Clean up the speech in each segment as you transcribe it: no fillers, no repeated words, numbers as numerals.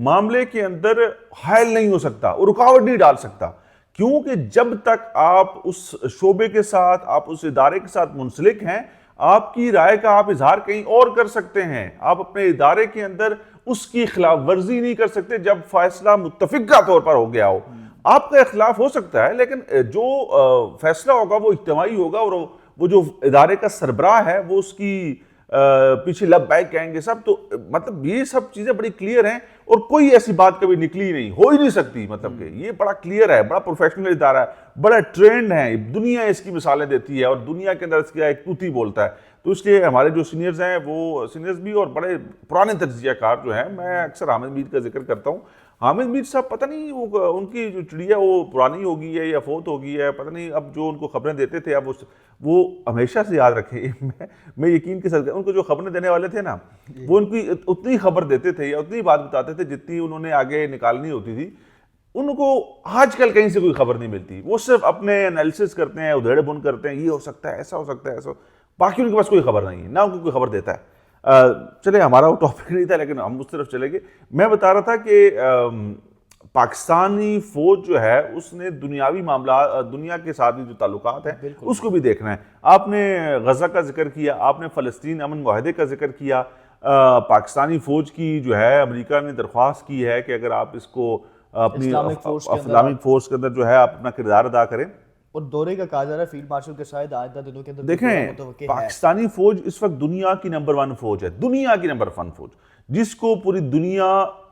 معاملے کے اندر حائل نہیں ہو سکتا اور رکاوٹ نہیں ڈال سکتا، کیونکہ جب تک آپ اس شعبے کے ساتھ، آپ اس ادارے کے ساتھ منسلک ہیں، آپ کی رائے کا آپ اظہار کہیں اور کر سکتے ہیں، آپ اپنے ادارے کے اندر اس کی خلاف ورزی نہیں کر سکتے جب فیصلہ متفقہ طور پر ہو گیا ہو۔ آپ کا اختلاف ہو سکتا ہے لیکن جو فیصلہ ہوگا وہ اجتماعی ہوگا، اور وہ جو ادارے کا سربراہ ہے وہ اس کی پیچھے لبیک کہیں گے سب، تو مطلب یہ سب چیزیں بڑی کلیئر ہیں اور کوئی ایسی بات کبھی نکلی نہیں، ہو ہی نہیں سکتی، مطلب کہ یہ بڑا کلیئر ہے، بڑا پروفیشنل ادارہ ہے، بڑا ٹرینڈ ہے، دنیا اس کی مثالیں دیتی ہے اور دنیا کے اندر اس کا ایک توتی بولتا ہے۔ تو اس لیے ہمارے جو سینئرز ہیں وہ سینئرز بھی اور بڑے پرانے تجزیہ کار جو ہیں، میں اکثر حامد میر کا ذکر کرتا ہوں۔ حامد میر صاحب پتہ نہیں وہ ان کی جو چڑیا وہ پرانی ہو گئی ہے یا فوت ہو گئی ہے، پتہ نہیں، اب جو ان کو خبریں دیتے تھے اب وہ ہمیشہ سے یاد رکھیں، میں یقین کے ساتھ ان کو جو خبریں دینے والے تھے نا، وہ ان کی اتنی خبر دیتے تھے یا اتنی بات بتاتے تھے جتنی انہوں نے آگے نکالنی ہوتی تھی۔ ان کو آج کل کہیں سے کوئی خبر نہیں ملتی، وہ صرف اپنے انالیسس کرتے ہیں، ادھیڑ بن کرتے ہیں، یہ ہو سکتا ہے، ایسا ہو سکتا ہے، ایسا، باقی ان کے پاس کوئی خبر نہیں ہے، نہ ان کو کوئی خبر دیتا ہے۔ چلے ہمارا وہ ٹاپک نہیں تھا لیکن ہم اس طرف چلے گئے۔ میں بتا رہا تھا کہ پاکستانی فوج جو ہے اس نے دنیاوی معاملات، دنیا کے ساتھ جو تعلقات ہیں اس کو بھی دیکھنا ہے۔ آپ نے غزہ کا ذکر کیا، آپ نے فلسطین امن معاہدے کا ذکر کیا۔ پاکستانی فوج کی جو ہے امریکہ نے درخواست کی ہے کہ اگر آپ اس کو اپنی اسلامک فورس کے اندر جو ہے اپنا کردار ادا کریں، اور دورے کا کہا جا رہا ہے فیلڈ مارشل کے شاید آئندہ دنوں کے اندر دیکھیں پاکستانی فوج اس وقت دنیا کی نمبر 1 فوج ہے، دنیا کی نمبر 1 فوج، جس کو پوری دنیا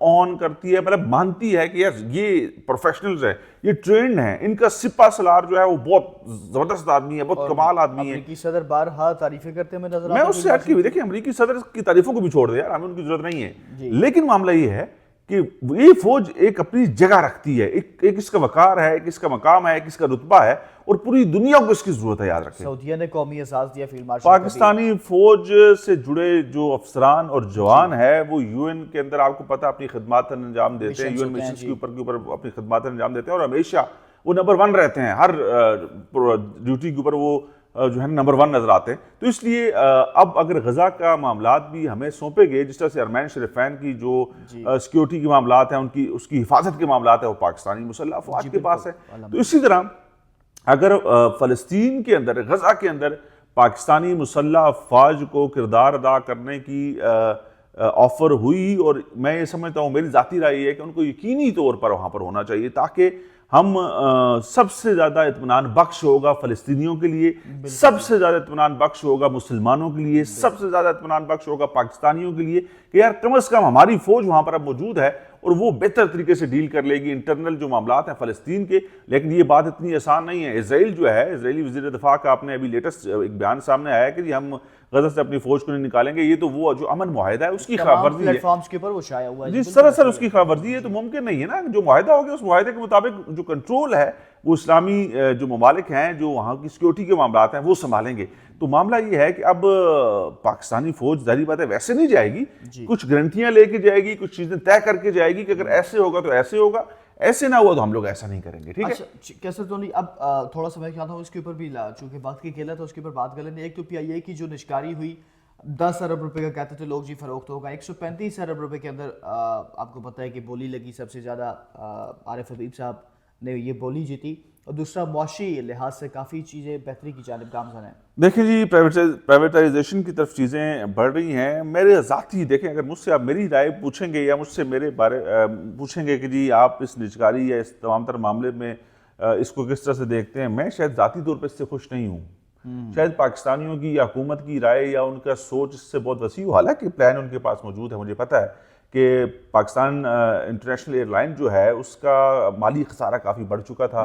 آن کرتی ہے، مطلب مانتی ہے کہ یار یہ پروفیشنلز ہیں، یہ ٹرینڈ ہیں، ان کا سپہ سالار جو ہے وہ بہت زبردست آدمی ہے، بہت کمال آدمی ہے۔ امریکی صدر بارہا تعریفیں کرتے ہوئے نظر میں اس سے ہٹ کے بھی، دیکھیں امریکی صدر کی تعریفوں کو بھی چھوڑ دیں یار، ہمیں ان کی ضرورت نہیں ہے، لیکن معاملہ یہ ہے کہ یہ فوج ایک اپنی جگہ رکھتی ہے، ایک اس کا وقار ہے، ایک اس کا مقام ہے، ایک اس کا رتبہ ہے، اور پوری دنیا کو اس کی ضرورت ہے، یاد رکھیں۔ سعودیہ نے قومی اعزاز دیا فیلڈ مارشل۔ پاکستانی فوج سے جڑے جو افسران اور جوان ہے وہ یو این کے اندر آپ کو پتہ اپنی خدمات انجام دیتے ہیں، یو این مشنز کے اوپر اپنی خدمات انجام دیتے ہیں اور ہمیشہ وہ نمبر 1 رہتے ہیں، ہر ڈیوٹی کے اوپر وہ جو ہے نمبر 1 نظر آتے ہیں۔ تو اس لیے اب اگر غزہ کا معاملات بھی ہمیں سونپے گئے، جس طرح سے ارمین شریفین کی جو سیکیورٹی کے معاملات ہیں، اس کی حفاظت کے معاملات ہیں، وہ پاکستانی مسلح افواج کے پاس ہے۔ تو اسی طرح اگر فلسطین کے اندر، غزہ کے اندر پاکستانی مسلح افواج کو کردار ادا کرنے کی آفر ہوئی، اور میں یہ سمجھتا ہوں، میری ذاتی رائے یہ ہے کہ ان کو یقینی طور پر وہاں پر ہونا چاہیے، تاکہ ہم سب سے زیادہ اطمینان بخش ہوگا فلسطینیوں کے لیے، سب سے زیادہ اطمینان بخش ہوگا مسلمانوں کے لیے، سب سے زیادہ اطمینان بخش ہوگا پاکستانیوں کے لیے کہ یار کم از کم ہماری فوج وہاں پر اب موجود ہے اور وہ بہتر طریقے سے ڈیل کر لے گی انٹرنل جو معاملات ہیں فلسطین کے۔ لیکن یہ بات اتنی آسان نہیں ہے۔ اسرائیل جو ہے، اسرائیلی وزیر دفاع کا آپ نے ابھی لیٹسٹ ایک بیان سامنے آیا ہے کہ جی ہم غزہ سے اپنی فوج کو نہیں نکالیں گے، یہ تو وہ جو امن معاہدہ ہے اس کی خلاف ورزی ہے، پلیٹ فارمز کے اوپر وہ شائع ہوا ہے جی سراسر اس کی خلاف ورزی ہے۔ تو ممکن نہیں ہے نا، جو معاہدہ ہو گیا اس معاہدے کے مطابق جو کنٹرول ہے وہ اسلامی جو ممالک ہیں جو وہاں کی سیکیورٹی کے معاملات ہیں وہ سنبھالیں گے۔ تو معاملہ یہ ہے کہ اب پاکستانی فوج ظاہری بات ہے ویسے نہیں جائے گی، کچھ گارنٹیاں لے کے جائے گی، کچھ چیزیں طے کر کے جائے گی کہ اگر ایسے ہوگا تو ایسے ہوگا، ایسے نہ ہوا تو ہم لوگ ایسا نہیں کریں گے، ٹھیک ہے۔ کیسر تونی اب تھوڑا سا میں خیال ہوں اس کے اوپر بھی چونکہ وقت کی قلت ہے اس کے اوپر بات کر لیں۔ ایک تو پی آئی اے کی جو نشکاری ہوئی 10 ارب روپے کا کہتے تھے لوگ جی فروخت ہوگا، 135 ارب روپے کے اندر آپ کو پتہ ہے کہ بولی لگی، سب سے زیادہ عارف حبیب صاحب نے یہ بولی جیتی، اور دوسرا معاشی لحاظ سے کافی چیزیں بہتری کی جانب گامزن ہیں۔ دیکھیں جی پرائیویٹائزیشن کی طرف چیزیں بڑھ رہی ہیں۔ میرے ذاتی دیکھیں اگر مجھ سے آپ میری رائے پوچھیں گے یا مجھ سے میرے بارے پوچھیں گے کہ جی آپ اس نجکاری یا اس تمام تر معاملے میں اس کو کس طرح سے دیکھتے ہیں، میں شاید ذاتی طور پہ اس سے خوش نہیں ہوں۔ شاید پاکستانیوں کی یا حکومت کی رائے یا ان کا سوچ اس سے بہت وسیع ہو، حالانکہ پلان ان کے پاس موجود ہے، مجھے پتہ ہے کہ پاکستان انٹرنیشنل ایئر لائن جو ہے اس کا مالی خسارہ کافی بڑھ چکا تھا۔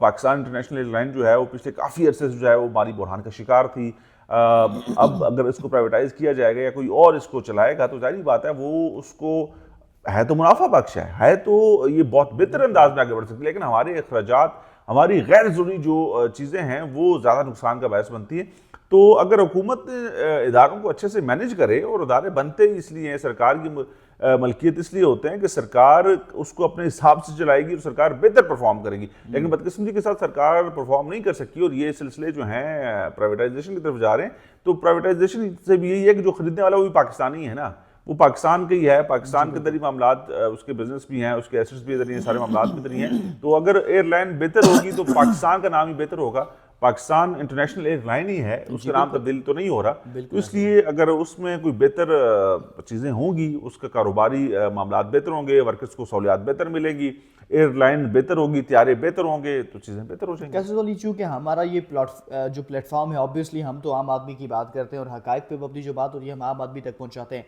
پاکستان انٹرنیشنل ایئر لائن جو ہے وہ پچھلے کافی عرصے سے جو ہے وہ مالی بحران کا شکار تھی۔ اب اگر اس کو پرائیویٹائز کیا جائے گا یا کوئی اور اس کو چلائے گا تو ظاہری بات ہے وہ اس کو ہے تو منافع بخش ہے تو یہ بہت بہتر انداز میں آگے بڑھ سکتی ہے، لیکن ہمارے اخراجات، ہماری غیر ضروری جو چیزیں ہیں وہ زیادہ نقصان کا باعث بنتی ہیں۔ تو اگر حکومت اداروں کو اچھے سے مینیج کرے، اور ادارے بنتے اس لیے ہیں، سرکار کی ملکیت اس لیے ہوتے ہیں کہ سرکار اس کو اپنے حساب سے چلائے گی اور سرکار بہتر پرفارم کرے گی، لیکن بدقسمتی کے ساتھ سرکار پرفارم نہیں کر سکتی، اور یہ سلسلے جو ہیں پرائیویٹائزیشن کی طرف جا رہے ہیں۔ تو پرائیویٹائزیشن سے بھی یہی ہے کہ جو خریدنے والا وہ بھی پاکستانی ہے نا، وہ پاکستان کا ہی ہے, پاکستان کے اندر ہی معاملات, اس کے بزنس بھی ہیں, اس کے ایسٹس بھی ادھر ہی ہیں, سارے معاملات بھی ادھر ہی ہیں. تو اگر ایئر لائن بہتر ہوگی تو پاکستان کا نام ہی بہتر ہوگا. پاکستان انٹرنیشنل ایئر لائن ہی ہے, اس کا نام تبدیل تو نہیں ہو رہا. تو اس لیے اگر اس میں کوئی بہتر چیزیں ہوں گی, اس کا کاروباری معاملات بہتر ہوں گے, ورکرز کو سہولیات بہتر ملے گی, ایئر لائن بہتر ہوگی, طیارے بہتر ہوں گے, تو چیزیں بہتر ہو جائیں گی. کیسے تو نہیں, چونکہ ہمارا یہ جو پلیٹ فارم ہے, آبویسلی ہم تو عام آدمی کی بات کرتے ہیں اور حقائق پہ اپنی جو بات ہوتی ہے ہم عام آدمی تک پہنچاتے ہیں.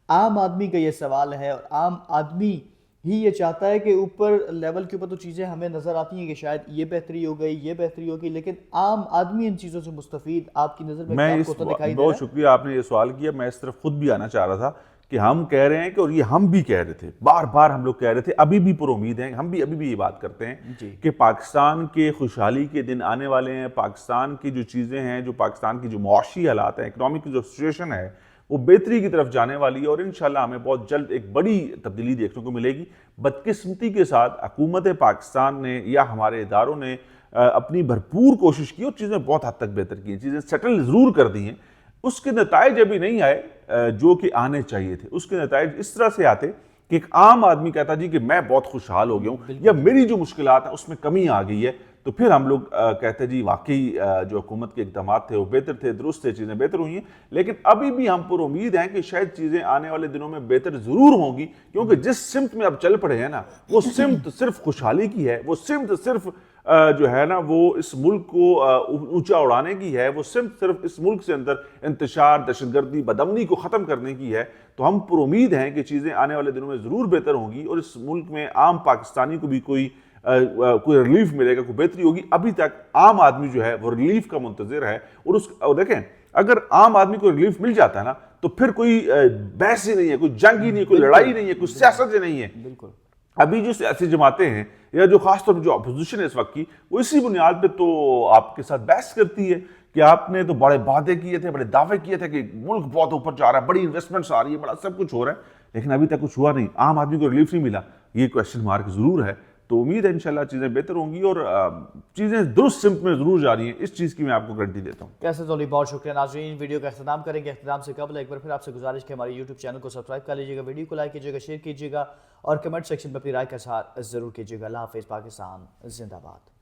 عام آدمی کا یہ سوال ہے اور عام آدمی ہی یہ چاہتا ہے کہ اوپر لیول کے اوپر تو چیزیں ہمیں نظر آتی ہیں کہ شاید یہ بہتری ہو گئی, یہ بہتری ہوگی, لیکن عام آدمی ان چیزوں سے مستفید آپ کی نظر میں کیا ہوتا دکھائی دے رہا ہے؟ بہت شکریہ, آپ نے یہ سوال کیا. میں اس طرف خود بھی آنا چاہ رہا تھا کہ ہم کہہ رہے ہیں کہ, اور یہ ہم بھی کہہ رہے تھے, بار بار ہم لوگ کہہ رہے تھے, ابھی بھی پر امید ہیں, ہم بھی ابھی بھی یہ بات کرتے ہیں کہ پاکستان کے خوشحالی کے دن آنے والے ہیں. پاکستان کی جو چیزیں ہیں, جو پاکستان کی جو معاشی حالات ہیں, اکنامک کی جو سچویشن ہے, وہ بہتری کی طرف جانے والی ہے, اور انشاءاللہ ہمیں بہت جلد ایک بڑی تبدیلی دیکھنے کو ملے گی. بدقسمتی کے ساتھ حکومت پاکستان نے یا ہمارے اداروں نے اپنی بھرپور کوشش کی اور چیزیں بہت حد تک بہتر کی ہیں, چیزیں سیٹل ضرور کر دی ہیں. اس کے نتائج ابھی نہیں آئے جو کہ آنے چاہیے تھے. اس کے نتائج اس طرح سے آتے کہ ایک عام آدمی کہتا جی کہ میں بہت خوشحال ہو گیا ہوں, یا میری جو مشکلات ہیں اس میں کمی آ گئی ہے, تو پھر ہم لوگ کہتے جی واقعی جو حکومت کے اقدامات تھے وہ بہتر تھے, درست تھے, چیزیں بہتر ہوئی ہیں. لیکن ابھی بھی ہم پر امید ہیں کہ شاید چیزیں آنے والے دنوں میں بہتر ضرور ہوں گی, کیونکہ جس سمت میں اب چل پڑے ہیں نا, وہ سمت صرف خوشحالی کی ہے, وہ سمت صرف جو ہے نا وہ اس ملک کو اونچا اڑانے کی ہے, وہ صرف اس ملک سے اندر انتشار, دہشت گردی, بدامنی کو ختم کرنے کی ہے. تو ہم پر امید ہیں کہ چیزیں آنے والے دنوں میں ضرور بہتر ہوں گی, اور اس ملک میں عام پاکستانی کو بھی کوئی ریلیف ملے گا, کوئی بہتری ہوگی. ابھی تک عام آدمی جو ہے وہ ریلیف کا منتظر ہے, اور دیکھیں اگر عام آدمی کو ریلیف مل جاتا ہے نا, تو پھر کوئی بحث ہی نہیں ہے, کوئی جنگ ہی نہیں ہے, کوئی لڑائی نہیں ہے, کوئی سیاست ہی نہیں ہے. بالکل. ابھی جو سیاسی جماعتیں ہیں, یا جو خاص طور پر جو اپوزیشن ہے اس وقت کی, وہ اسی بنیاد پہ تو آپ کے ساتھ بحث کرتی ہے کہ آپ نے تو بڑے وعدے کیے تھے, بڑے دعوے کیے تھے کہ ملک بہت اوپر جا رہا ہے, بڑی انویسٹمنٹس آ رہی ہے, بڑا سب کچھ ہو رہا ہے, لیکن ابھی تک کچھ ہوا نہیں, عام آدمی کو ریلیف نہیں ملا. یہ کویسچن مارک ضرور ہے. تو امید ہے انشاءاللہ چیزیں بہتر ہوں گی, اور چیزیں درست سمت میں ضرور جا رہی ہیں, اس چیز کی میں آپ کو گارنٹی دیتا ہوں. کیسے تو نہیں, بہت شکریہ. ناظرین, ویڈیو کا اختتام کریں گے. اختتام سے قبل ایک بار پھر آپ سے گزارش کہ ہمارے یوٹیوب چینل کو سبسکرائب کر لیجیے گا, ویڈیو کو لائک کیجیے گا, شیئر کیجیے گا, اور کمنٹ سیکشن میں اپنی رائے کا اظہار ضرور کیجیے گا. اللہ حافظ. پاکستان زندہ باد.